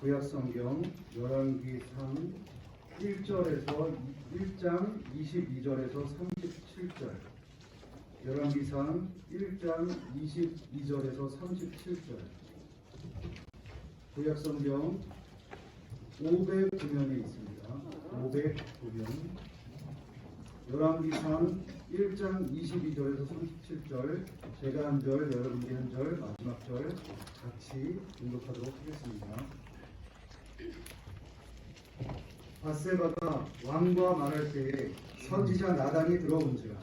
구약성경 열왕기상 1절에서 1장 22절에서 37절. 열왕기상 1장 22절에서 37절. 구약성경 509면에 있습니다. 509면. 열왕기상 1장 22절에서 37절, 제가 한 절, 여러분이 한 절, 마지막 절 같이 공독하도록 하겠습니다. 밧세바가 왕과 말할 때에 선지자 나단이 들어온지라.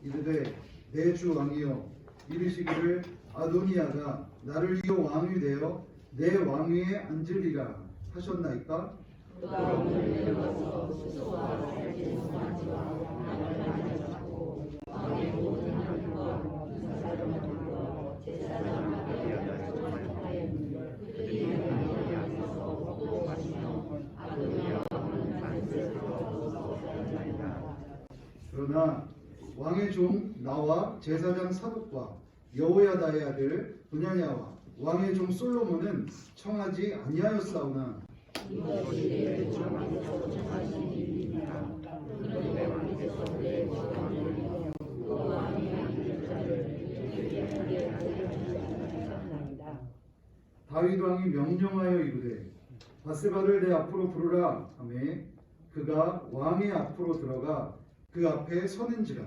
이르되 내 주 왕이여 이르시기를 아도니아가 나를 이어 왕이 되어 내 왕위에 앉으리라 하셨나이까? 그가 오늘 내려가서 수소와 살찐 송아지와 나를 가져가고 왕의 모든 하늘과 사람들과 제사장 앞에 약속하였는데 그들이 나를 향해서 또 마시며 아도니아 왕은 안색으로 서사하리라. 그러나 왕의 종 나와 제사장 사독과 여호야다의 아들 브냐냐와 왕의 종 솔로몬은 청하지 아니하였사오나 이것이 내 주왕께서 청하신 일이니라. 그런데 왕께서 내 왕을 그 왕이 앉을 자를 예비하게 하셨나이다. 다윗 왕이 명령하여 이르되 밧세바를 내 앞으로 부르라 하매 그가 왕의 앞으로 들어가 그 앞에 서는지라.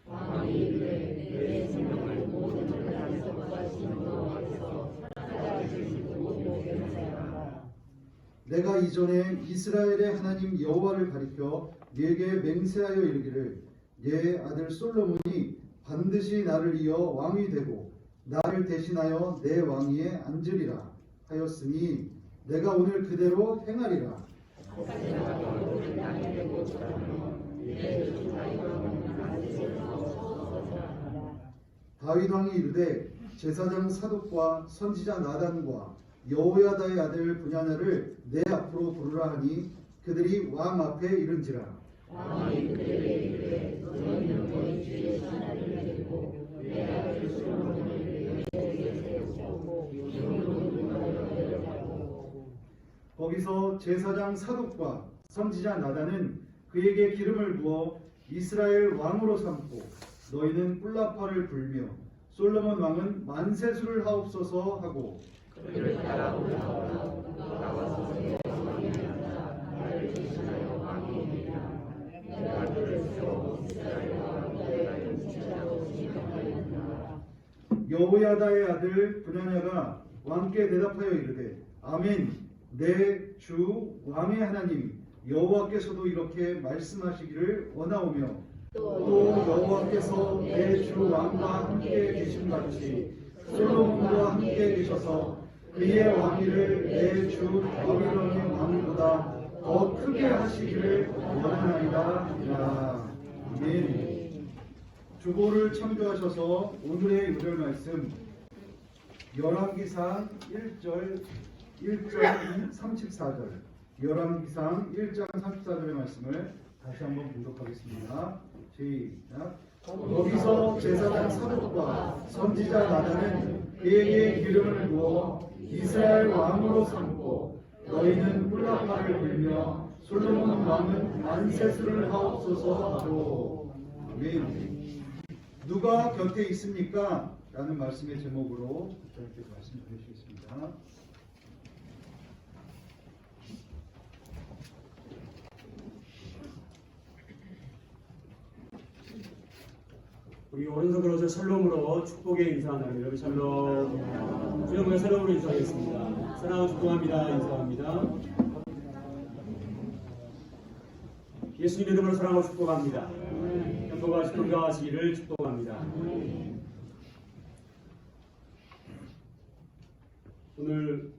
왕이 이르되 내 생명을 모든 나라에서 구하시는 여호와께서 살아계시고 보겠나이다. 내가 이전에 이스라엘의 하나님 여호와를 가리켜 네게 맹세하여 이르기를 네 아들 솔로몬이 반드시 나를 이어 왕이 되고 나를 대신하여 내 왕위에 앉으리라 하였으니 내가 오늘 그대로 행하리라. 다윗 왕이 이르되 제사장 사독과 선지자 나단과 여호야다의 아들 브냐냐를 내 앞으로 부르라 하니 그들이 왕 앞에 이른지라. 왕이 그들에게 이르되 너희는 너희 주의 신하를 내리고 내 아들 솔로몬을 너희에게 세우고 이름으로 내려가고. 거기서 제사장 사독과 선지자 나단은 그에게 기름을 부어 이스라엘 왕으로 삼고 너희는 뿔라파를 불며 솔로몬 왕은 만세수를 하옵소서 하고 그를 따라 올라오라. 나와서 내 왕이 앉아 나를 대신하여 왕이 되리라. 내가 그를 세워 이스라엘 왕의 통치자로 지명하였느니라. 여호야다의 아들 브냐냐가 왕께 대답하여 이르되 아멘. 내 주 왕의 하나님 여호와께서도 이렇게 말씀하시기를 원하오며 또 여호와께서 내 주 왕과 함께 계심같이 솔로몬과 함께 계셔서 그의 왕위를 내 주 바빌론의 왕보다 더 크게 하시기를 원하나이다. 아멘. 주보를 참조하셔서 오늘의 요절 말씀 열왕기상 1절 34절 열왕기상 1장 34절의 말씀을 다시 한번 봉독하겠습니다. 시작. 거기서 제사장 사독과 선지자 나단은 그에게 기름을 부어 이스라엘 왕으로 삼고 너희는 뿔라파를 불며 솔로몬 왕은 만세수를 하옵소서 하고. 아멘. 누가 곁에 있습니까? 라는 말씀의 제목으로 국장님께서 말씀 드리시겠습니다. 우리 오른손으로 샬롬으로 축복의 인사하는 여러분 샬롬. 주님과 샬롬으로 인사하겠습니다. 사랑하고 축복합니다. 인사합니다. 예수님 이름으로 사랑하고 축복합니다. 행복과 축복과 하시기를 축복합니다. 오늘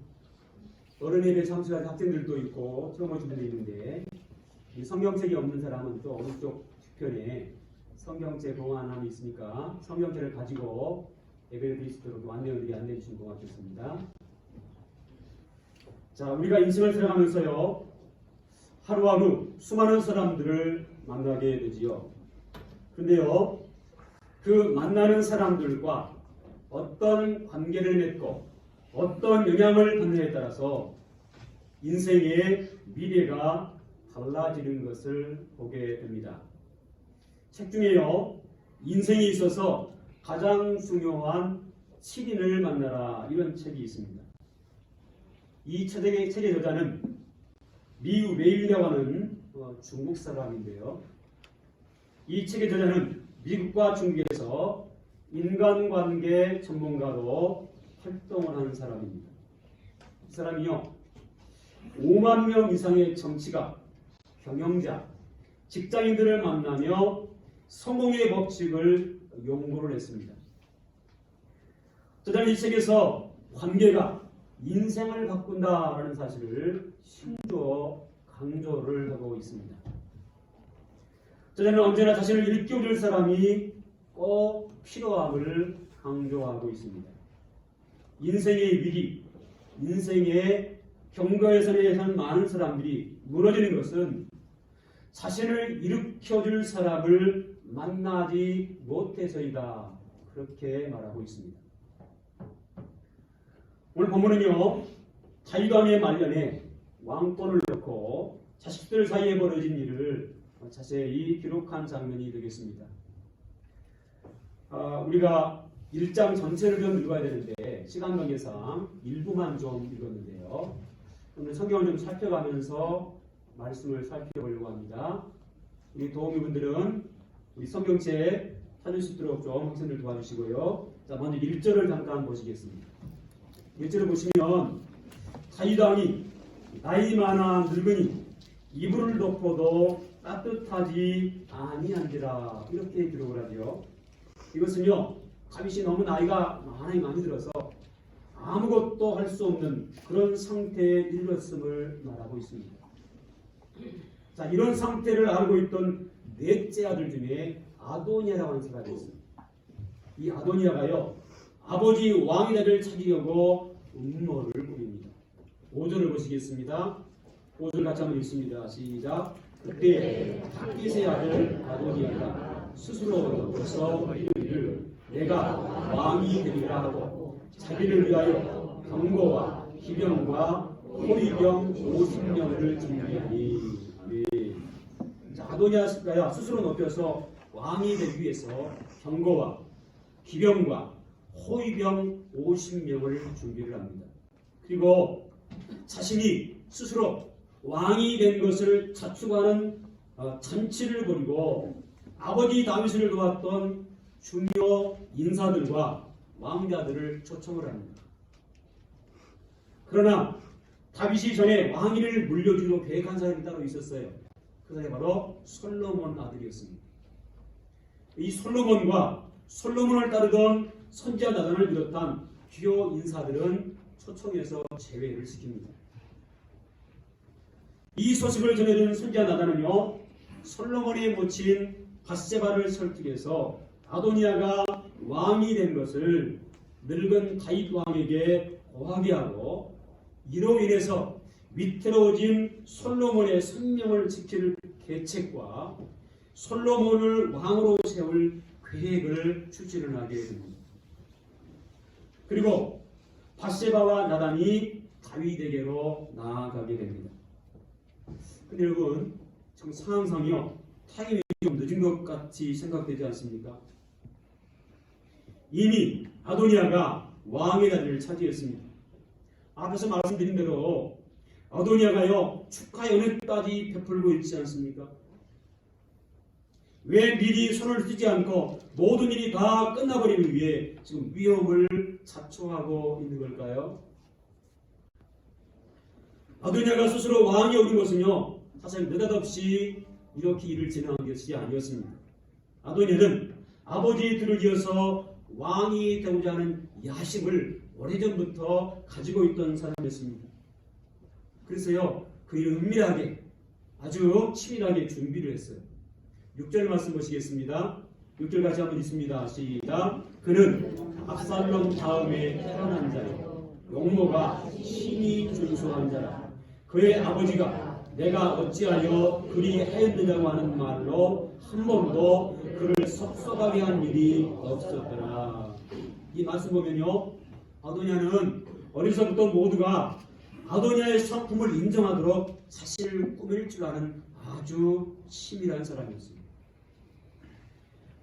어른예배 참석한 학생들도 있고 처음 오신 분도 있는데 이 성경책이 없는 사람은 또 오른쪽 뒤편에 성경책 봉안함이 있으니까 성경책을 가지고 예배를 드릴 수 있도록 안내원들이 안내해 주시면 고맙겠습니다. 자, 우리가 인생을 살아가면서요, 하루하루 수많은 사람들을 만나게 되지요. 그런데요, 그 만나는 사람들과 어떤 관계를 맺고 어떤 영향을 받느냐에 따라서 인생의 미래가 달라지는 것을 보게 됩니다. 책 중에요, 인생에 있어서 가장 중요한 7인을 만나라, 이런 책이 있습니다. 이 책의 저자는 리우 웨이라고 하는 중국 사람인데요. 이 책의 저자는 미국과 중국에서 인간관계 전문가로 활동을 하는 사람입니다. 이 사람이요, 5만 명 이상의 정치가, 경영자, 직장인들을 만나며 성공의 법칙을 연구를 했습니다. 저자는 이 책에서 관계가 인생을 바꾼다라는 사실을 심주어 강조를 하고 있습니다. 저자는 언제나 자신을 일깨워줄 사람이 꼭 필요함을 강조하고 있습니다. 인생의 위기, 인생의 경과에선에 한 많은 사람들이 무너지는 것은 자신을 일으켜줄 사람을 만나지 못해서이다, 그렇게 말하고 있습니다. 오늘 본문은요, 다윗왕의 말년에 왕권을 놓고 자식들 사이에 벌어진 일을 자세히 기록한 장면이 되겠습니다. 우리가 1장 전체를 좀 읽어야 되는데 시간 관계상 일부만 좀 읽었는데요. 오늘 성경을 좀 살펴가면서 말씀을 살펴보려고 합니다. 우리 도우미분들은 우리 성경책 찾을 수 있도록 좀 학생들 도와주시고요. 자, 먼저 1절을 잠깐 보시겠습니다. 1절을 보시면 다윗 왕이 나이 많아 늙으니 이불을 덮어도 따뜻하지 아니한지라, 이렇게 기록을 하죠. 이것은요, 다윗이 너무 나이가 많이 들어서 아무것도 할 수 없는 그런 상태에 이르렀음을 말하고 있습니다. 자, 이런 상태를 알고 있던 넷째 아들 중에 아도니아라고 하는 사람이 있습니다. 이 아도니아가요, 아버지 왕의 자리를 차지하고 음모를 부립니다. 5절을 보시겠습니다. 5절 같이 한번 읽습니다. 시작. 그때 핫깃의 아들 아도니아가 스스로 덮어서 이르기를 내가 왕이 되리라 하고 자기를 위하여 병거와 기병과 호위병 50명을 준비하니. 아멘. 자, 아도니아가 스스로 높여서 왕이 되기 위해서 병거와 기병과 호위병 50명을 준비를 합니다. 그리고 자신이 스스로 왕이 된 것을 자축하는 잔치를 벌이고 아버지 다윗을 도왔던 중요 인사들과 왕자들을 초청을 합니다. 그러나 다윗이 전에 왕위를 물려주려 계획한 사람이 따로 있었어요. 그 사람이 바로 솔로몬 아들이었습니다. 이 솔로몬과 솔로몬을 따르던 선지자 나단을 비롯한 주요 인사들은 초청해서 제외를 시킵니다. 이 소식을 전해준 선지자 나단은요, 솔로몬의 모친 밧세바를 설득해서 아도니아가 왕이 된 것을 늙은 다윗 왕에게 고하게 하고, 이로 인해서 위태로워진 솔로몬의 생명을 지킬 계책과 솔로몬을 왕으로 세울 계획을 추진을 하게 됩니다. 그리고 밧세바와 나단이 다윗에게로 나아가게 됩니다. 근데 여러분, 참 상황상이요, 타이밍이 좀 늦은 것 같이 생각되지 않습니까? 이미 아도니아가 왕의 자리를 차지했습니다. 앞에서 말씀드린 대로 아도니아가요, 축하 연회까지 베풀고 있지 않습니까? 왜 미리 손을 쓰지 않고 모든 일이 다 끝나버리기 위해 지금 위험을 자초하고 있는 걸까요? 아도니아가 스스로 왕이 오른 것은요, 사실 느닷없이 이렇게 일을 진행한 것이 아니었습니다. 아도니아는 아버지의 뒤를 이어서 왕이 되고자 하는 야심을 오래전부터 가지고 있던 사람이었습니다. 그래서요, 그 일을 은밀하게, 아주 치밀하게 준비를 했어요. 6절 말씀 보시겠습니다. 6절 같이 한번 읽습니다. 시작. 그는 압살롬 다음에 태어난 자요 용모가 심히 준수한 자라. 그의 아버지가 내가 어찌하여 그리 하였느냐고 하는 말로 한 번도 그를 섭섭하게 한 일이 없었더라. 이 말씀 보면요, 아도니아는 어려서부터 모두가 아도니아의 성품을 인정하도록 자신을 꾸밀 줄 아는 아주 치밀한 사람이었습니다.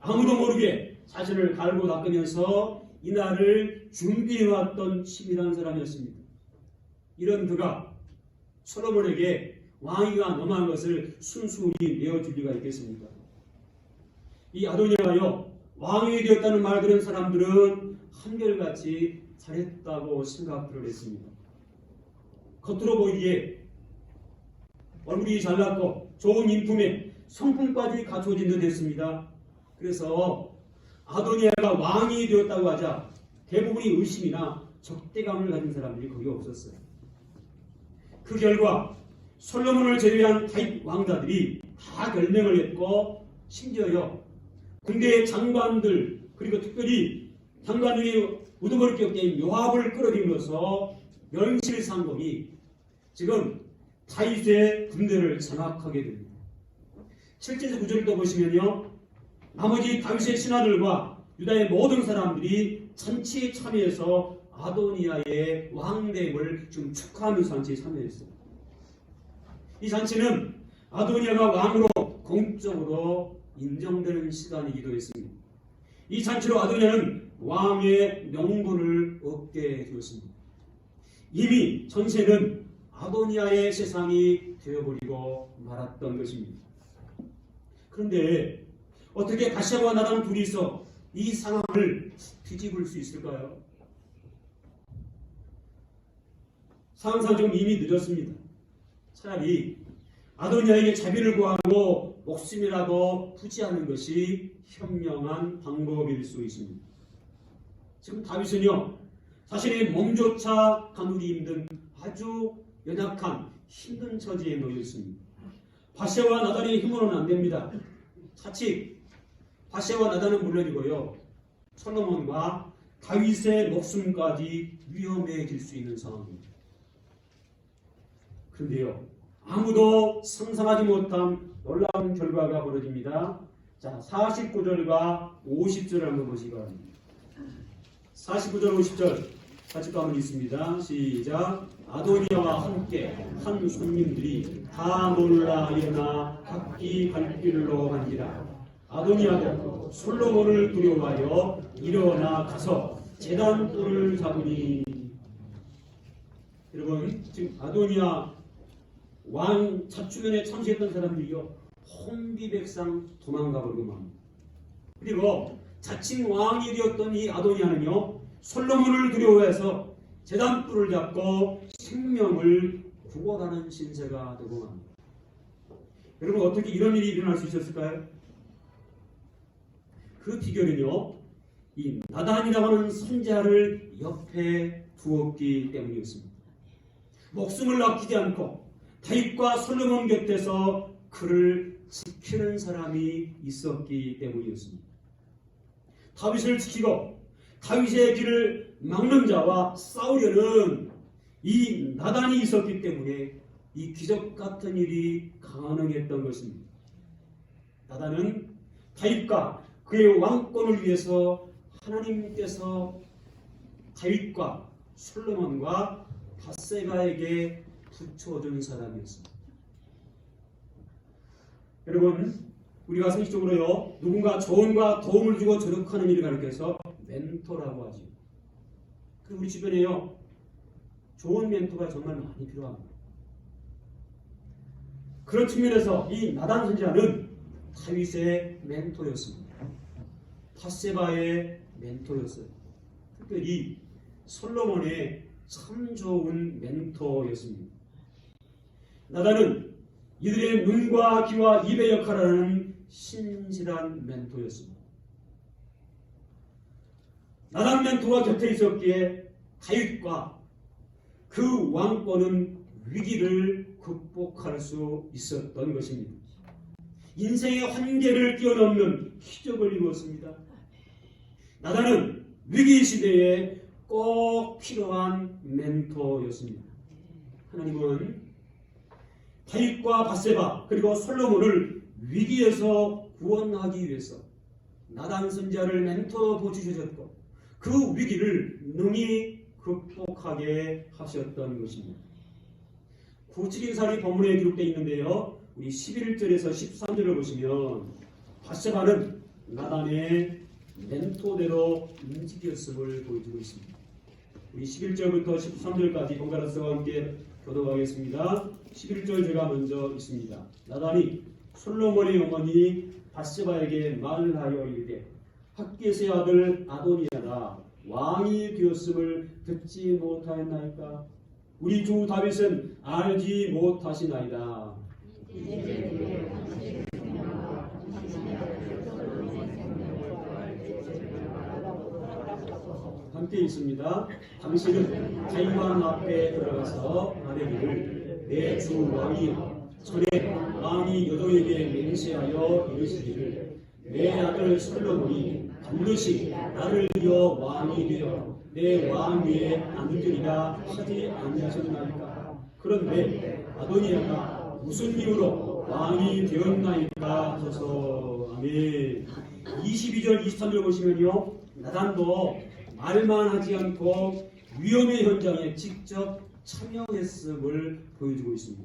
아무도 모르게 자신을 갈고 닦으면서 이날을 준비해왔던 치밀한 사람이었습니다. 이런 그가 솔로몬에게 왕위가 넘어간 것을 순순히 내어줄 리가 있겠습니까? 이 아도니아가요, 왕이 되었다는 말 들은 사람들은 한결같이 잘했다고 생각들을 했습니다. 겉으로 보이기에 얼굴이 잘났고 좋은 인품에 성품까지 갖춰진 듯 했습니다. 그래서 아도니아가 왕이 되었다고 하자 대부분이 의심이나 적대감을 가진 사람들이 거의 없었어요. 그 결과 솔로몬을 제외한 다윗 왕자들이 다 결명을 했고, 심지어요 군대의 장관들, 그리고 특별히 장관 중에 우두머리 격대인 요압을 끌어들임으로써 명실상부히 지금 다윗의 군대를 장악하게 됩니다. 7절에서 9절을 또 보시면요, 나머지 다윗의 신하들과 유다의 모든 사람들이 잔치에 참여해서 아도니아의 왕됨을 좀 축하하면서 잔치에 참여했어요. 이 잔치는 아도니아가 왕으로 공적으로 인정되는 시간이기도 했습니다. 이 잔치로 아도니아는 왕의 명분을 얻게 되었습니다. 이미 전세는 아도니아의 세상이 되어버리고 말았던 것입니다. 그런데 어떻게 바세바와 나단 둘이서 이 상황을 뒤집을 수 있을까요? 상황상 좀 이미 늦었습니다. 차라리 아도니아에게 자비를 구하고 목숨이라도 부지하는 것이 현명한 방법일 수 있습니다. 지금 다윗은요, 자신의 몸조차 가누기 힘든 아주 연약한 힘든 처지에 놓여 있습니다. 바세바와 나단의 힘으로는 안 됩니다. 차칙 바세바와 나단은 물론이고요, 솔로몬과 다윗의 목숨까지 위험해질 수 있는 상황입니다. 그런데요, 아무도 상상하지 못한 놀라운 결과가 벌어집니다. 자, 49절과 50절을 한번 보시기 바랍니다. 49절 50절 같이 또 한번 읽습니다. 시작. 아도니아와 함께 한 손님들이 다 놀라 일어나 각기 갈 길로 간지라. 아도니아도 솔로몬을 두려워하여 일어나 가서 제단 뿔을 잡으니. 여러분, 지금 아도니아 왕 자주면에 참시했던 사람들이요, 혼비백상 도망가버리고 맙니다. 그리고 자칭 왕이 되었던 이 아도니아는요, 솔로몬을 두려워해서 제단뿔을 잡고 생명을 구원하는 신세가 되고 맙니다. 여러분, 어떻게 이런 일이 일어날 수 있었을까요? 그 비결은요, 이 나단이라고 하는 선지자를 옆에 두었기 때문이었습니다. 목숨을 아끼지 않고 다윗과 솔로몬 곁에서 그를 지키는 사람이 있었기 때문이었습니다. 다윗을 지키고 다윗의 길을 막는 자와 싸우려는 이 나단이 있었기 때문에 이 기적 같은 일이 가능했던 것입니다. 나단은 다윗과 그의 왕권을 위해서 하나님께서 다윗과 솔로몬과 바세바에게 붙여준 사람이었습니다. 여러분, 우리가 상식적으로요, 누군가 조언과 도움을 주고 저력하는 일을 가르쳐서 멘토라고 하죠. 그리고 우리 주변에요, 좋은 멘토가 정말 많이 필요합니다. 그런 측면에서 이 나단 선지자는 다윗의 멘토였습니다. 바세바의 멘토였어요. 특별히 솔로몬의 참 좋은 멘토였습니다. 나단은 이들의 눈과 귀와 입의 역할을 하는 신실한 멘토였습니다. 나단 멘토가 곁에 있었기에 다윗과 그 왕권은 위기를 극복할 수 있었던 것입니다. 인생의 한계를 뛰어넘는 기적을 이루었습니다. 나단은 위기 시대에 꼭 필요한 멘토였습니다. 하나님은 다윗과 밧세바 그리고 솔로몬을 위기에서 구원하기 위해서 나단 선지자를 멘토로 보주셨고 그 위기를 능히 극복하게 하셨던 것입니다. 구칠인살이 본문에 기록되어 있는데요. 우리 11절에서 13절을 보시면 밧세바는 나단의 멘토대로 움직였음을 보여주고 있습니다. 우리 11절부터 13절까지 번갈아 써와 함께 교독하겠습니다. 11절 제가 먼저 읽습니다. 나단이 솔로몬의 어머니 밧세바에게 말을 하여 이르되 핫깃의 아들 아도니아가 왕이 되었음을 듣지 못하였나이까? 우리 주 다윗은 알지 못하시나이다. 함께 있습니다. 당신은 다윗왕 앞에 들어가서 아뢰기를 내 주 왕이 전에 왕이 여종에게 맹세하여 이르시기를 내 아들 솔로몬이 반드시 나를 이어 왕이 되어 내 왕 위에 앉으리라 하지 아니하셨나이까? 그런데 아도니아가 무슨 이유로 왕이 되었나이까 하소서. 아멘. 22절 23절 보시면요, 나단도 말만 하지 않고 위험의 현장에 직접 참여했음을 보여주고 있습니다.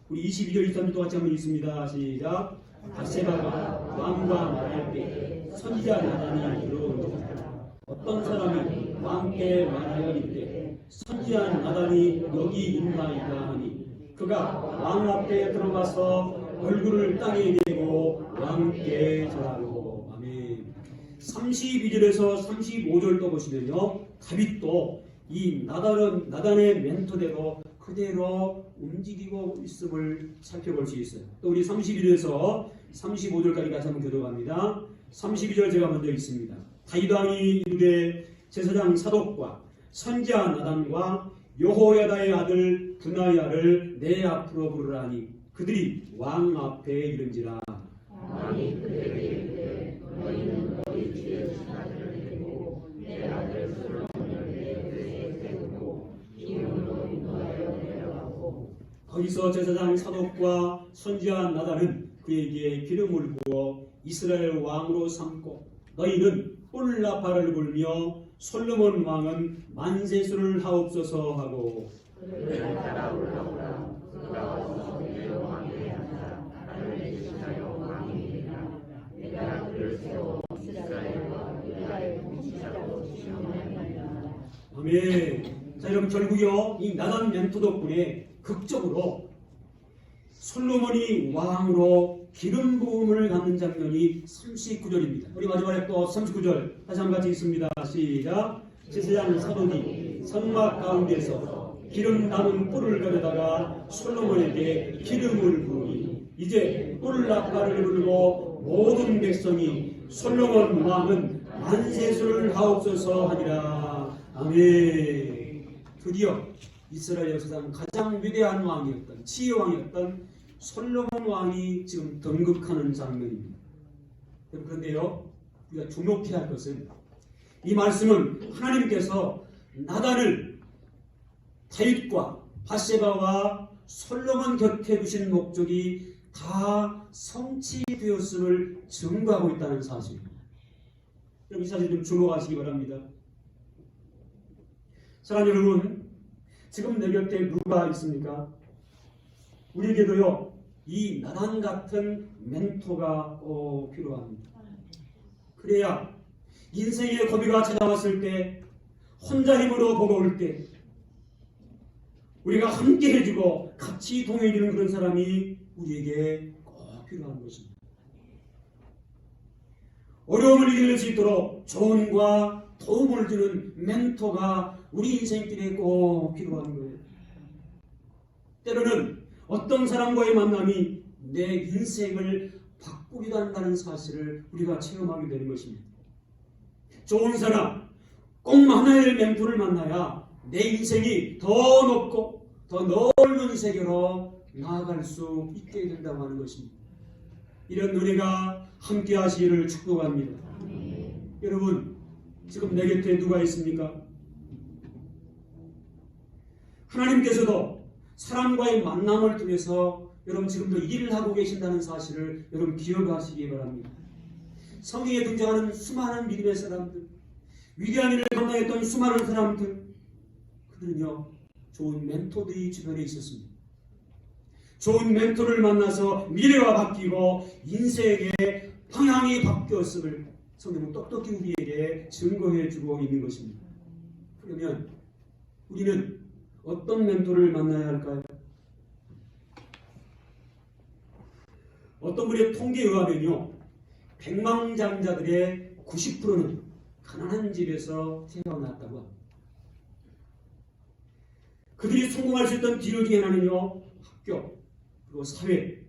우리 22절 23절도 같이 한번 읽습니다. 시작. 밧세바가 왕과 말할 때 선지자 나단이 들어오니라. 어떤 사람이 왕께 말하여 이르되 선지자 나단이 여기 있나이다 하니 그가 왕 앞에 들어가서 얼굴을 땅에 대고 왕께 절하고. 아멘. 32절에서 35절도 보시면요, 다윗도 이 나단의 멘토대로 그대로 움직이고 있음을 살펴볼 수 있어요. 또 우리 31절에서 35절까지 같이 한번 교독합니다. 32절 제가 먼저 읽습니다. 다윗 왕이 이르되 제사장 사독과 선지자 나단과 여호야다의 아들 분하야를 내 앞으로 부르라니 그들이 왕 앞에 이른지라. 왕이 그들에게 이르되 너희는 너희 주의 신하들을 데리고 내 아들 솔로몬을 내 곁에 세우고 기름으로 인도하여 내려가고. 거기서 제사장 사독과 선지자 나단은 그에게 기름을 부어 이스라엘 왕으로 삼고 너희는 뿔나팔을 불며 솔로몬 왕은 만세수를 하옵소서 하고. 그를 따라 올라오라. 그가 와서 내 왕위에 앉아 나를 대신하여 왕이 되리라. 내가 그를 세워 이스라엘과 유다의 통치자로 지명하리라. 아멘. 자, 여러분, 결국요 이 나단 멘토 덕분에 극적으로 솔로몬이 왕으로 기름 부음을 받는 장면이 39절입니다. 우리 마지막에 또 39절 다시 한번 같이 읽습니다. 시작. 제사장 사독이 성막 가운데서 기름 남은 뿔을 가져다가 솔로몬에게 기름을 부으니 이제 뿔나팔을 불고 모든 백성이 솔로몬 왕은 만세수를 하옵소서 하니라. 아멘. 드디어 이스라엘 역사상 가장 위대한 왕이었던 치유왕이었던 솔로몬 왕이 지금 등극하는 장면입니다. 그런데요, 우리가 주목해야 할 것은 이 말씀은 하나님께서 나단을 다윗과 밧세바와 솔로몬 곁에 두신 목적이 다 성취되었음을 증거하고 있다는 사실입니다. 여러분, 이 사실 좀 주목하시기 바랍니다. 사랑하는 여러분, 지금 내 곁에 누가 있습니까? 우리에게도요 이 나단 같은 멘토가 꼭 필요합니다. 그래야 인생의 고비가 찾아왔을 때, 혼자 힘으로 버거울 때 우리가 함께 해주고 같이 동행해주는 그런 사람이 우리에게 꼭 필요한 것입니다. 어려움을 이겨낼 수 있도록 조언과 도움을 주는 멘토가 우리 인생길에 꼭 필요한 거예요. 때로는 어떤 사람과의 만남이 내 인생을 바꾸기도 한다는 사실을 우리가 체험하게 되는 것입니다. 좋은 사람, 꼭 하나의 멘토를 만나야 내 인생이 더 높고 더 넓은 세계로 나아갈 수 있게 된다고 하는 것입니다. 이런 은혜가 함께 하시기를 축복합니다. 여러분, 지금 내 곁에 누가 있습니까? 하나님께서도 사람과의 만남을 통해서 여러분 지금도 일을 하고 계신다는 사실을 여러분 기억하시기 바랍니다. 성경에 등장하는 수많은 믿음의 사람들, 위대한 일을 감당했던 수많은 사람들, 그들은요 좋은 멘토들이 주변에 있었습니다. 좋은 멘토를 만나서 미래가 바뀌고 인생의 방향이 바뀌었음을 성경은 똑똑히 우리에게 증거해주고 있는 것입니다. 그러면 우리는 어떤 멘토를 만나야 할까요? 어떤 분의 통계에 의하면요 100망장자들의 90%는 가난한 집에서 태어났다고 합니다. 그들이 성공할 수 있던 비결 중에 하나는요 학교 그리고 사회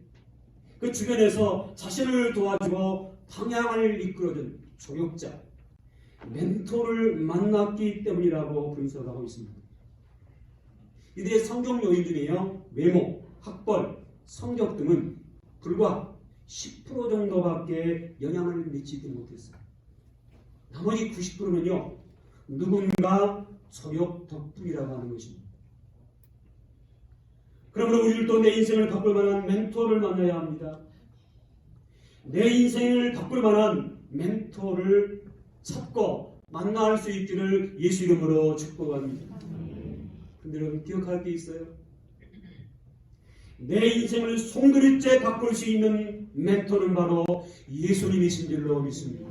그 주변에서 자신을 도와주고 방향을 이끌어준 조력자 멘토를 만났기 때문이라고 분석하고 있습니다. 이들의 성적 요인 중에요 외모, 학벌, 성적 등은 불과 10% 정도밖에 영향을 미치지 못했어요. 나머지 90%는요 누군가 조력 덕분이라고 하는 것입니다. 그러므로 우리들도 내 인생을 바꿀 만한 멘토를 만나야 합니다. 내 인생을 바꿀 만한 멘토를 찾고 만날 수 있기를 예수 이름으로 축복합니다. 근데 여러분 기억할 게 있어요. 내 인생을 송두리째 바꿀 수 있는 멘토는 바로 예수님이신 줄로 믿습니다.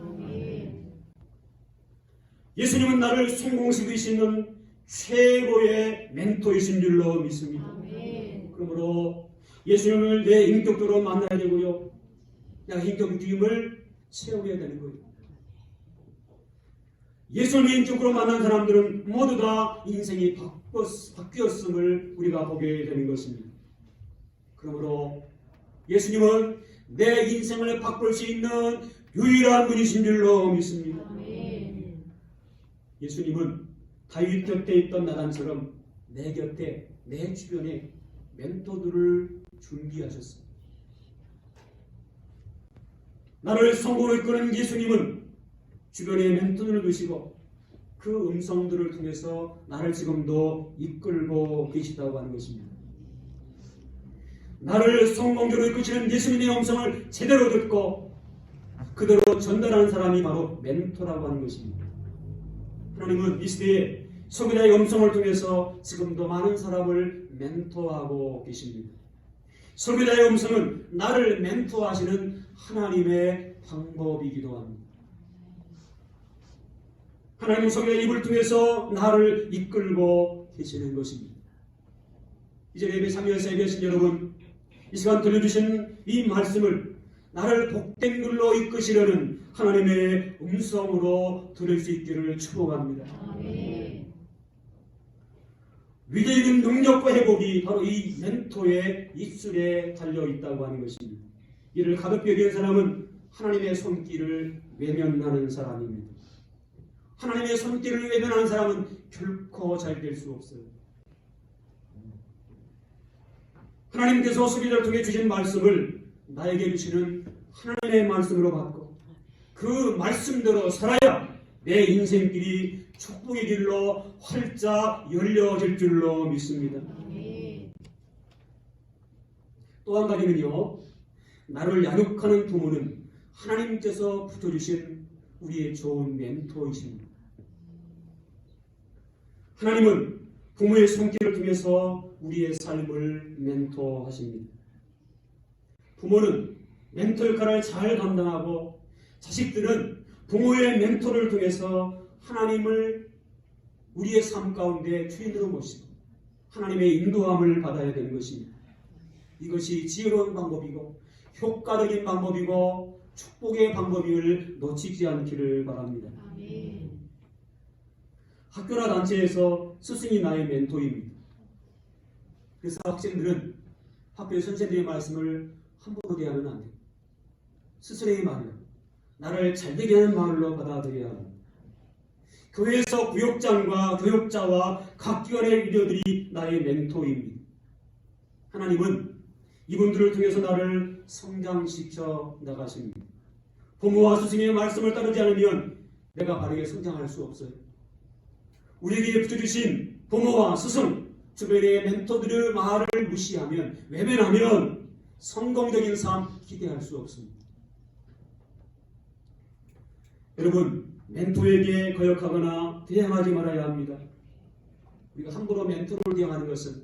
예수님은 나를 성공시키시는 최고의 멘토이신 줄로 믿습니다. 그러므로 예수님을 내 인격적으로 만나야 되고요. 내가 인격주의를 채워야 되는 거예요. 예수님을 인격적으로 만난 사람들은 모두 다 인생이 바뀌었음을 우리가 보게 되는 것입니다. 그러므로 예수님은 내 인생을 바꿀 수 있는 유일한 분이신 줄로 믿습니다. 예수님은 다윗 곁에 있던 나단처럼 내 곁에 내 주변에 멘토들을 준비하셨습니다. 나를 성공으로 이끄는 예수님은 주변에 멘토들을 두시고 그 음성들을 통해서 나를 지금도 이끌고 계시다고 하는 것입니다. 나를 성공적으로 이끄시는 예수님의 음성을 제대로 듣고 그대로 전달하는 사람이 바로 멘토라고 하는 것입니다. 하나님은 이 시대에 소비자의 음성을 통해서 지금도 많은 사람을 멘토하고 계십니다. 소비자의 음성은 나를 멘토하시는 하나님의 방법이기도 합니다. 하나님은 소비자의 입을 통해서 나를 이끌고 계시는 것입니다. 이제 예배 참여해서 예배하신 여러분, 이 시간 들려주신 이 말씀을 나를 복된 길로 이끄시려는 하나님의 음성으로 들을 수 있기를 축복합니다. 위대적인 능력과 회복이 바로 이 멘토의 입술에 달려있다고 하는 것입니다. 이를 가볍게 여기는 사람은 하나님의 손길을 외면하는 사람입니다. 하나님의 손길을 외면하는 사람은 결코 잘 될 수 없어요. 하나님께서 소비자를 통해 주신 말씀을 나에게 주시는 하나님의 말씀으로 받고 그 말씀대로 살아야 내 인생길이 축복의 길로 활짝 열려질 줄로 믿습니다. 또 한 가지는요, 나를 양육하는 부모는 하나님께서 붙여주신 우리의 좋은 멘토이십니다. 하나님은 부모의 손길을 통해서 우리의 삶을 멘토하십니다. 부모는 멘토 역할을 잘 감당하고 자식들은 부모의 멘토를 통해서 하나님을 우리의 삶 가운데 주인으로 모시고 하나님의 인도함을 받아야 되는 것입니다. 이것이 지혜로운 방법이고 효과적인 방법이고 축복의 방법임을 놓치지 않기를 바랍니다. 학교나 단체에서 스승이 나의 멘토입니다. 그래서 학생들은 학교의 선생님의 말씀을 함부로 대하면 안 돼요. 스스로의 말로 나를 잘되게 하는 말로 받아들여야 합니다. 교회에서 구역장과 교육자와 각 기관의 리더들이 나의 멘토입니다. 하나님은 이분들을 통해서 나를 성장시켜 나가십니다. 부모와 스승의 말씀을 따르지 않으면 내가 바르게 성장할 수 없어요. 우리에게 붙여주신 부모와 스승 주변의 멘토들의 말을 무시하면, 외면하면 성공적인 삶 기대할 수 없습니다. 여러분, 멘토에게 거역하거나 대항하지 말아야 합니다. 우리가 함부로 멘토를 대항하는 것은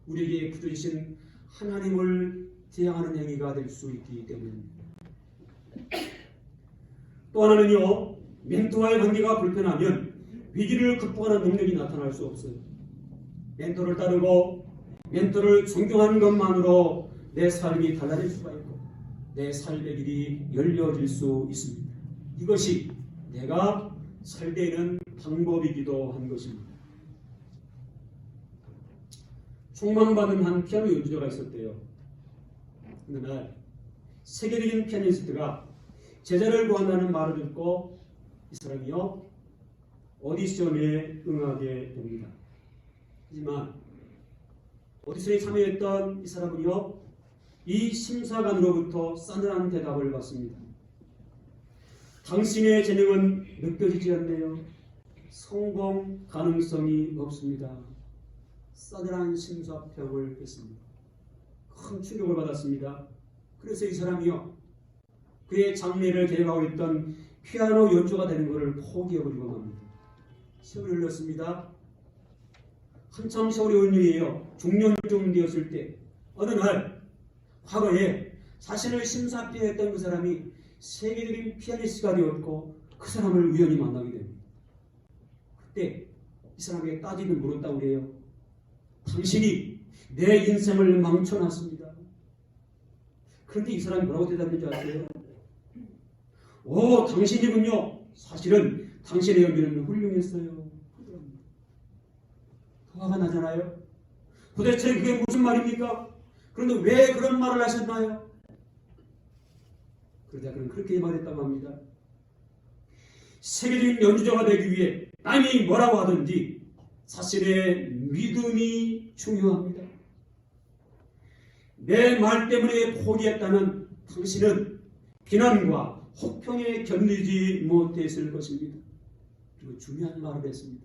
우리에게 부여주신 하나님을 대항하는 행위가 될 수 있기 때문입니다. 또 하나는요, 멘토와의 관계가 불편하면 위기를 극복하는 능력이 나타날 수 없어요. 멘토를 따르고 멘토를 존경하는 것만으로 내 삶이 달라질 수가 있고 내 삶의 길이 열려질 수 있습니다. 이것이 내가 살되는 방법이기도 한 것입니다. 총망받은 한 피아노 연주자가 있었대요. 어느 날 세계적인 피아니스트가 제자를 구한다는 말을 듣고 이 사람이요 오디션에 응하게 됩니다. 하지만 오디션에 참여했던 이 사람은요 이 심사관으로부터 싸늘한 대답을 받습니다. 당신의 재능은 느껴지지 않네요. 성공 가능성이 없습니다. 싸늘한 심사평을 했습니다. 큰 충격을 받았습니다. 그래서 이 사람이요 그의 장래를 계획하고 있던 피아노 연주가 되는 것을 포기해버리고 맙니다. 세월이 흘렀습니다. 한참 세월이 온 일이에요. 중년쯤 되었을 때 어느 날 과거에 자신을 심사평했던 그 사람이 세계적인 피아니스트가 되었고 그 사람을 우연히 만나게 됩니다. 그때 이 사람에게 따지는 물었다고 그래요. 당신이 내 인생을 망쳐놨습니다. 그런데 이 사람이 뭐라고 대답했는지 아세요? 오, 당신이군요. 사실은 당신의 연기는 훌륭했어요. 화가 나잖아요. 도대체 그게 무슨 말입니까? 그런데 왜 그런 말을 하셨나요? 그러자 그는 그렇게 말했다고 합니다. 세계적인 연주자가 되기 위해 남이 뭐라고 하든지 사실의 믿음이 중요합니다. 내 말 때문에 포기했다면 당신은 비난과 혹평에 견디지 못했을 것입니다. 그리고 중요한 말을 했습니다.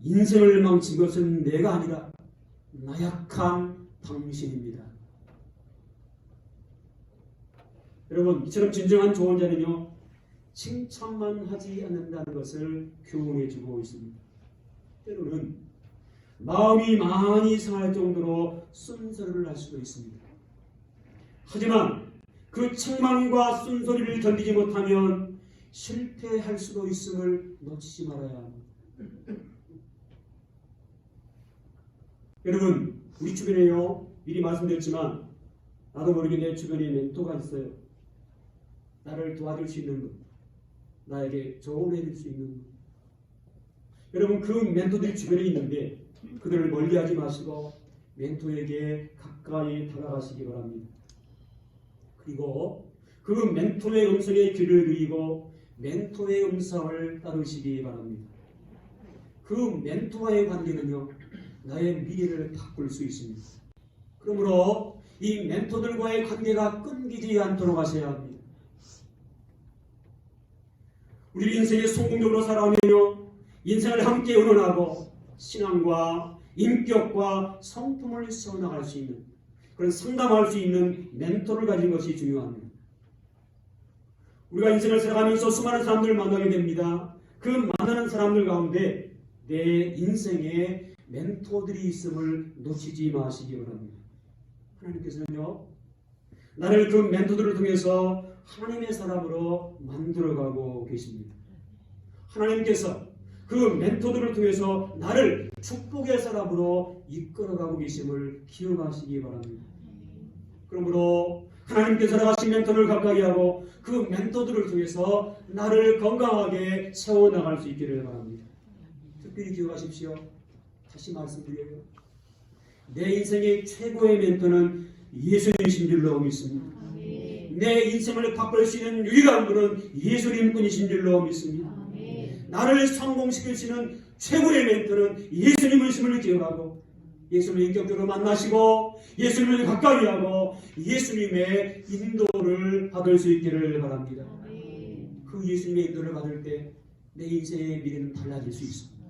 인생을 망친 것은 내가 아니라 나약한 당신입니다. 여러분, 이처럼 진정한 조언자는요 칭찬만 하지 않는다는 것을 교훈해주고 있습니다. 때로는 마음이 많이 상할 정도로 쓴소리를 할 수도 있습니다. 하지만 그 책망과 쓴소리를 견디지 못하면 실패할 수도 있음을 놓치지 말아야 합니다. 여러분, 우리 주변에요 미리 말씀드렸지만 나도 모르게 내 주변에 멘토가 있어요. 나를 도와줄 수 있는 분, 나에게 조언해줄 수 있는 분. 여러분, 그 멘토들이 주변에 있는데 그들을 멀리하지 마시고 멘토에게 가까이 다가가시기 바랍니다. 그리고 그 멘토의 음성에 귀를 기울이고 멘토의 음성을 따르시기 바랍니다. 그 멘토와의 관계는요 나의 미래를 바꿀 수 있습니다. 그러므로 이 멘토들과의 관계가 끊기지 않도록 하셔야 합니다. 우리 인생에 성공적으로 살아오면요 인생을 함께 의논하고 신앙과 인격과 성품을 세워나갈 수 있는 그런 상담할 수 있는 멘토를 가진 것이 중요합니다. 우리가 인생을 살아가면서 수많은 사람들을 만나게 됩니다. 그 만나는 사람들 가운데 내 인생에 멘토들이 있음을 놓치지 마시기 바랍니다. 하나님께서는요 나를 그 멘토들을 통해서 하나님의 사람으로 만들어가고 계십니다. 하나님께서 그 멘토들을 통해서 나를 축복의 사람으로 이끌어가고 계심을 기억하시기 바랍니다. 그러므로 하나님께서 나가신 멘토를 가까이 하고 그 멘토들을 통해서 나를 건강하게 세워나갈 수 있기를 바랍니다. 특별히 기억하십시오. 다시 말씀드려요. 내 인생의 최고의 멘토는 예수님이신 줄로 믿습니다. 내 인생을 바꿀 수 있는 유일한 분은 예수님뿐이신 줄로 믿습니다. 나를 성공시킬 수 있는 최고의 멘토는 예수님이심을 기억하고 예수님을 인격적으로 만나시고 예수님을 가까이 하고 예수님의 인도를 받을 수 있기를 바랍니다. 그 예수님의 인도를 받을 때 내 인생의 미래는 달라질 수 있습니다.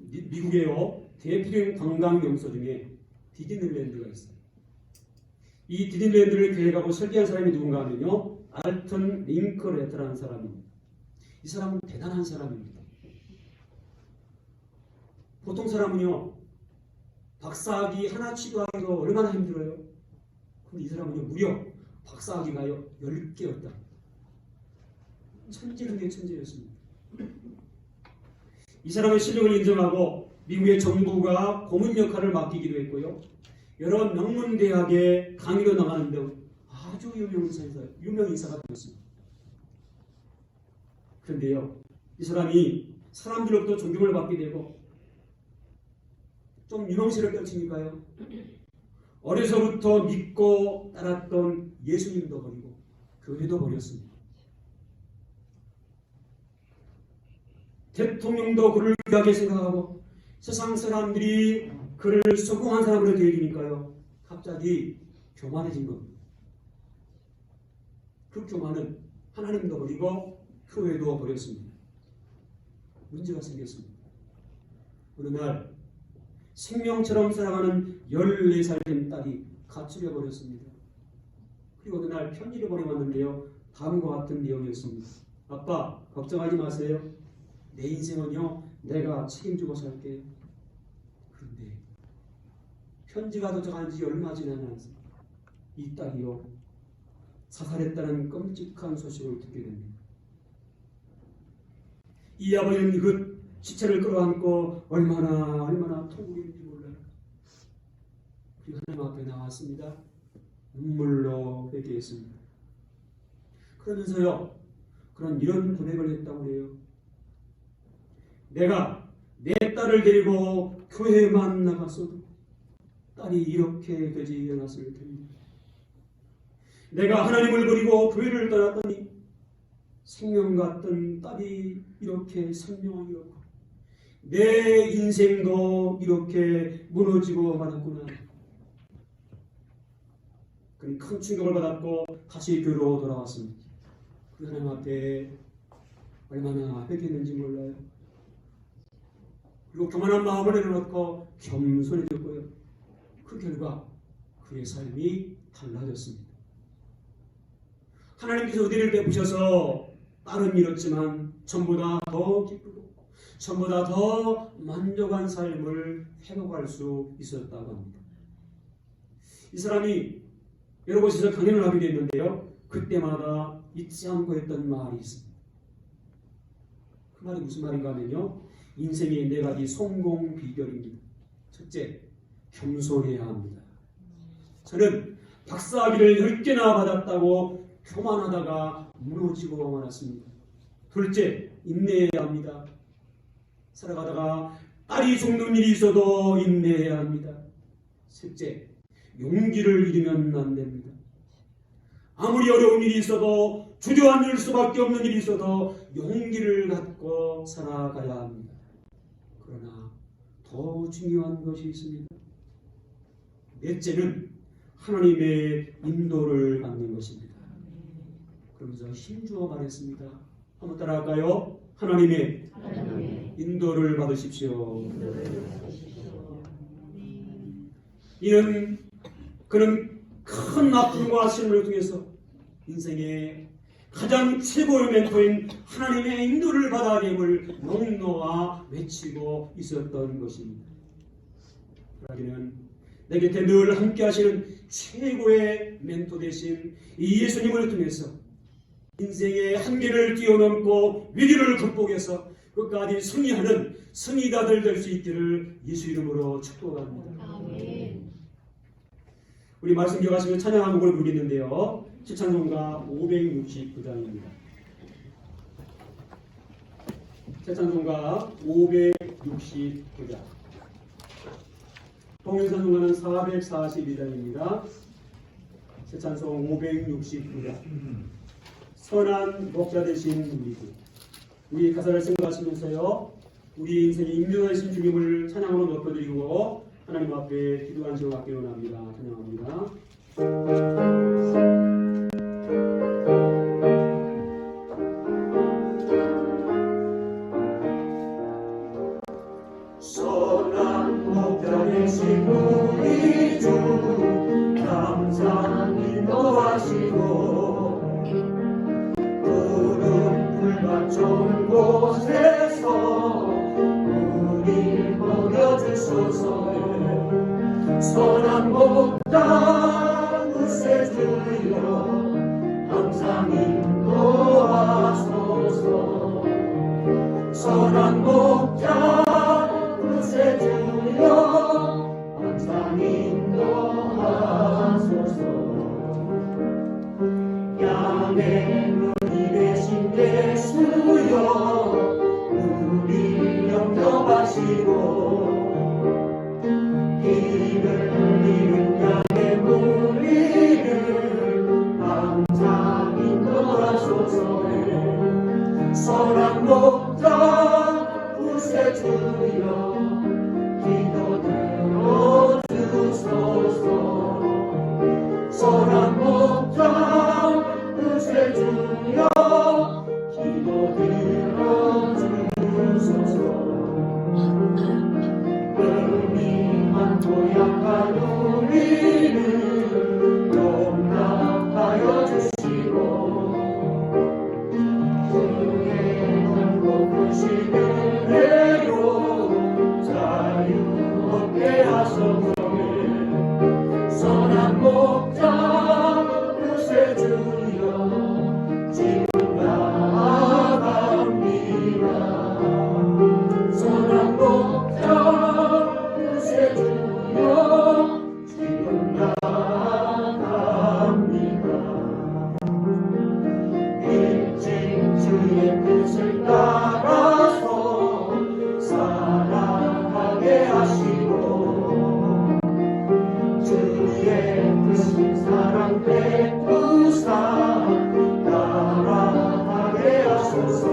미국에요 대표적인 관광 명소 중에 디즈니랜드가 있어요. 이 디즈니랜드를 계획하고 설계한 사람이 누군가 하면요 알튼 링클레터라는 사람입니다. 이 사람은 대단한 사람입니다. 보통 사람은요 박사학위 하나 취득하기도 얼마나 힘들어요. 근데 이 사람은요 무려 박사학위가요 10개였다. 천재 중에 천재였습니다. 이 사람의 실력을 인정하고 미국의 정부가 고문 역할을 맡기기도 했고요. 여러 명문 대학에 강의로 나가는 등 아주 유명 인사가 되었습니다. 그런데요, 이 사람이 사람들로부터 존경을 받게 되고 좀 유명세를 떨치니까요. 어려서부터 믿고 따랐던 예수님도 버리고 교회도 버렸습니다. 대통령도 그를 귀하게 생각하고 세상 사람들이 그를 성공한 사람으로 대해주니까요. 갑자기 교만해진 겁니다. 그 교만은 하나님도 버리고 교회도 버렸습니다. 문제가 생겼습니다. 어느 날 생명처럼 살아가는 14살 된 딸이 가출해 버렸습니다. 그리고 어느 날 편지를 보내왔는데요. 다음과 같은 내용이었습니다. 아빠, 걱정하지 마세요. 내 인생은요, 내가 책임지고 살게. 그런데 편지가 도착한 지 얼마 지나지 않습니다. 이 딸이요, 자살했다는 끔찍한 소식을 듣게 됩니다. 이 아버지는 그 시체를 끌어안고 얼마나 통곡했는지 몰라요. 그리고 하나님 앞에 나왔습니다. 눈물로 회개했습니다. 그러면서요, 이런 고백을 했다고 해요. 내가 내 딸을 데리고 교회만 나갔어도 딸이 이렇게 되지 않았을 텐데, 내가 하나님을 버리고 교회를 떠났더니 생명 같던 딸이 이렇게 생명을 잃었고 내 인생도 이렇게 무너지고 말았구나. 그는 큰 충격을 받았고 다시 교회로 돌아왔습니다. 그 하나님 앞에 얼마나 회개했는지 몰라요. 그리고 교만한 마음을 내려놓고 겸손해졌고요. 그 결과 그의 삶이 달라졌습니다. 하나님께서 은혜를 베푸셔서 딸은 잃었지만 전보다 더 기쁘고 전보다 더 만족한 삶을 회복할 수 있었다고 합니다. 이 사람이 여러 곳에서 강연을 하게 됐는데요. 그때마다 잊지 않고 했던 말이 있습니다. 그 말이 무슨 말인가 하면요. 인생의 4가지 성공 비결입니다. 첫째, 겸손해야 합니다. 저는 박사학위를 10개나 받았다고 교만하다가 무너지고 말았습니다. 둘째, 인내해야 합니다. 살아가다가 딸이 죽는 일이 있어도 인내해야 합니다. 셋째, 용기를 잃으면 안 됩니다. 아무리 어려운 일이 있어도 주저앉을 수밖에 없는 일이 있어도 용기를 갖고 살아가야 합니다. 그러나 더 중요한 것이 있습니다. 넷째는 하나님의 인도를 받는 것입니다. 그러면서 힘주어 말했습니다. 한번 따라할까요? 하나님의 인도를 받으십시오. 그는 큰 아픔과 시련을 통해서 인생의 가장 최고의 멘토인 하나님의 인도를 받아 됨을 농노와 외치고 있었던 것입니다. 하나님은 내 곁에 늘 함께 하시는 최고의 멘토 되신 이 예수님을 통해서 인생의 한계를 뛰어넘고 위기를 극복해서 끝까지 승리하는 승리자들 될 수 있기를 예수 이름으로 축복합니다. 아멘. 우리 말씀 기억하시면 찬양 한 곡을 부르겠는데요. 찬송가 569장입니다. 찬송가 569장. 동일찬송가는 442장입니다. 찬송 569장. 선한 목자 되신 우리 가사를 생각하시면서요. 우리 인생의 인도하신 주님을 찬양으로 높여드리고 하나님 앞에 기도한 시간 갖기 원합니다. 찬양합니다. 선한 선한 목자 구세주여 항상 인도하소서. 선한 목자 구세주여 항상 인도하소서. 양의 문이 되신 예수여 우리 영접하시고 길을 잃은 양의 무리를 항상 인도하소서. 선한 목자 구세주여 기도 들어주소서. 선한 목자 구세주여 기도 들어주소서. 은밀한 고약한 우리를 용납하여 주시고 주의 높으신 은혜로 자유 얻게 하소서. 선한 목자 구세주여 지금 나아갑니다. 선한 목자 구세주여 지금 나아갑니다. 일찍 주의 뜻을 따라서 살아가게 하시고 주의 크신 사랑 베푸사 따라가게 하소서.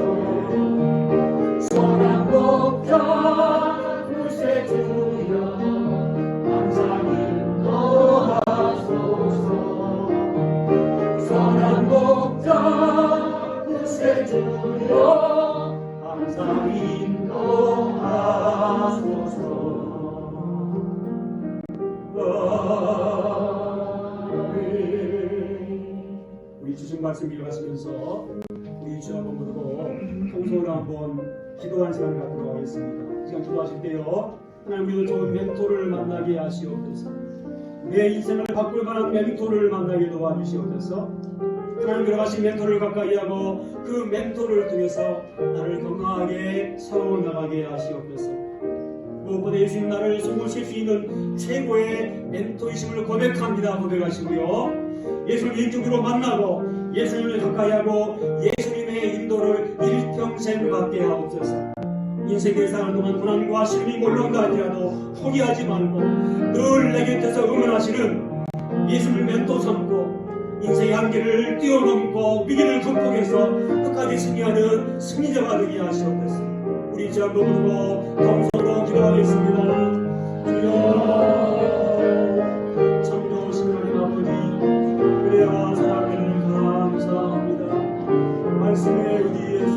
선한 목자 구세주여 항상 인도하소서. 선한 목자 구세주여 항상 인도하소서. 우리 주신 말씀 읽으시면서 우리 주 한번 부르고 통성으로 한번 기도하는 시간을 갖도록 하겠습니다. 이 시간 기도하실 때요 하나님 우리도 좋은 멘토를 만나게 하시옵소서. 내 인생을 바꿀 만한 멘토를 만나게 도와주시옵소서. 하나님 들어가신 멘토를 가까이 하고 그 멘토를 통해서 나를 건강하게 세워나가게 하시옵소서. 무엇보다 예수님 나를 손보실 수 있는 최고의 멘토이심을 고백하시고요. 예수님을 인격으로 만나고 예수님을 가까이 하고 예수님의 인도를 일평생 받게 하옵소서. 인생의 사는 동안 고난과 시름이 몰려온다 할지라도 포기하지 말고 늘 내 곁에서 응원하시는 예수님을 멘토 삼고 인생의 한계를 뛰어넘고 위기를 극복해서 끝까지 승리하는 승리자가 되게 하시옵소서. 우리 주 한번 부르고 동서로 기도하겠습니다. 주여 참 좋으신 하나님 아버지 그래야 사랑을 감사합니다. 말씀의 의지에서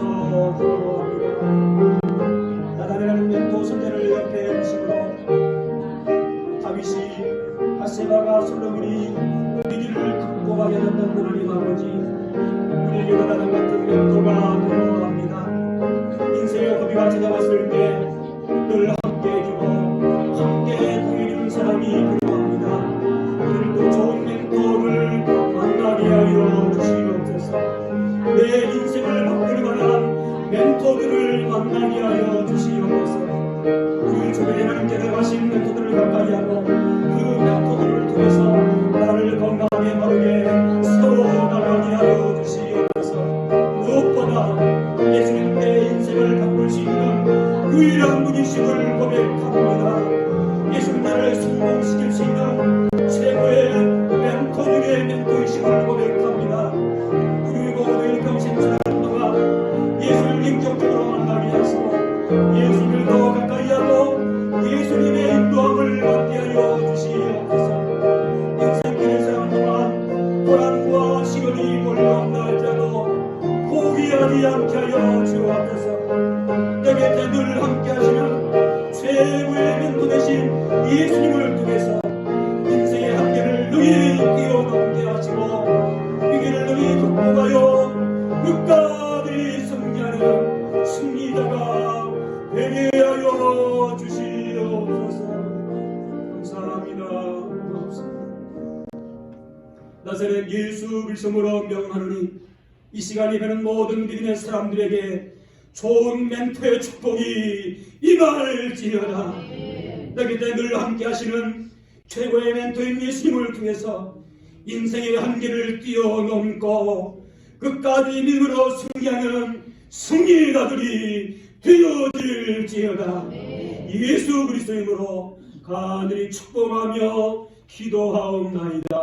기도합니다. 나다라는 멘토 선제를 옆에 두시므로 다윗이 바세바가 솔로몬이 위기를 극복하게 한다는 하나님 아버지 우리에게 나다란 같은 멘토가 되기도 합니다. 인생의 고비가 찾아왔을 때 늘 함께 해주고 함께 동행해주는 사람이 필요합니다. 오늘도 좋은 멘토를 만나게 하여 주시옵소서. 내 인생을 바꿀 만한 멘토들을 만나게 하여 주시옵소서. 우리 주변에 함께 들어가신 멘토들을 가까이 하고 그 멘토들을 통해서 나를 건강하게 바르게 세워나가게 하여 주시옵소서. 무엇보다 예수님 내 인생을 바꿀 수 있는 유일한 분이심을 고백합니다. 예수님 나를 성공시킬 수 있는 최고의 멘토 중의 멘토이심을 고백합니다. 그리고 오늘 평생 사는 동안 예수를 인격적으로 만나게 하시고 예수님을 더 가까이 하고 예수님의 인도함을 받게 하여 주시옵소서. 인생길을 사는 동안 고난과 시련이 몰려온다 할지라도 포기하지 않게 하여 주옵소서. 내 곁에 늘 함께 하시는 최고의 멘토 되신 예수님을 통해서 인생의 한계를 능히 뛰어넘게 하시고 위기를 능히 극복하여 끝까지 승리하는 승리자가 되게 하여 주시옵소서. 감사합니다. 나사렛 예수 그리스도로 명하노니 이 시간 예배는 모든 믿음의 사람들에게 좋은 멘토의 축복이 임할지어다. 내 곁에 늘 함께 하시는 최고의 멘토인 예수님을 통해서 인생의 한계를 뛰어넘고 끝까지 믿음으로 승리하는 승리자들이 되어질지어다. 예수 그리스도 이름으로 간절히 축복하며 기도하옵나이다.